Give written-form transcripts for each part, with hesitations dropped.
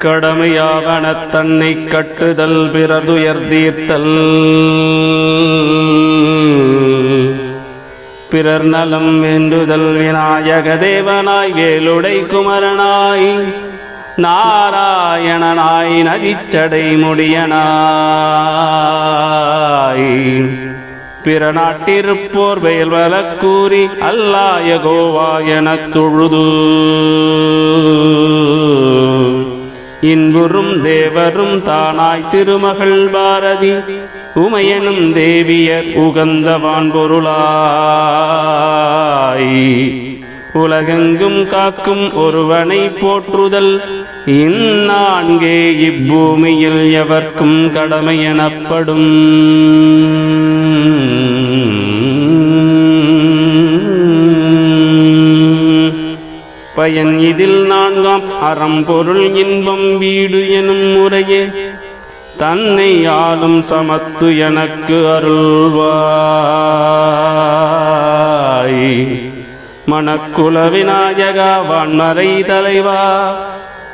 கடமையாவன தன்னை கட்டுதல் பிறதுயர் தீர்த்தல் பிறர் நலம் வேண்டுதல் விநாயக தேவனாய் வேலுடை குமரனாய் நாராயணனாய் நதிச்சடை முடியனாய் பிற நாட்டிருப்போர் வெயல் வலக்கூறி அல்லாய கோவா எனத் தொழுது இன்புறும் தேவரும் தானாய் திருமகள் பாரதி உமையனும் தேவியர் உகந்த வான்பொருளாய் உலகெங்கும் காக்கும் ஒருவனை போற்றுதல் இந்நான்கே இப்பூமியில் எவர்க்கும் கடமை எனப்படும். பயன் இதில் நான்காம் அறம்பொருள் இன்பம் வீடு எனும் முறையே தன்னை ஆளும் சமத்து எனக்கு அருள்வாய். மணக்குல விநாயகா வான்மறை தலைவா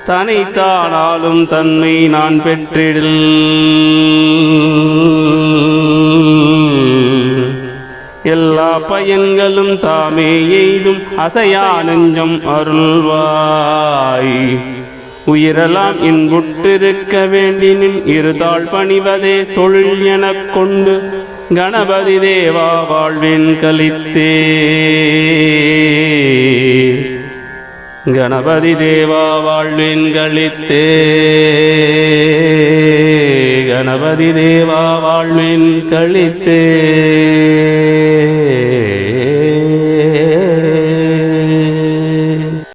தனைத்தானாலும் தன்மை நான் பெற்றிடில் எல்லா பயன்களும் தாமே எய்தும் அசையா நெஞ்சம் அருள்வாய். உயிரெல்லாம் இன்புற்றிருக்க வேண்டினில் இருதாள் பணிவதே தொழில் எனக் கொண்டு கணபதி தேவா வாழ்வின் கலித்தே. கணபதி தேவா வாழ்வின் கலித்தே. கணபதி தேவா வாழ்வின் கலித்தே.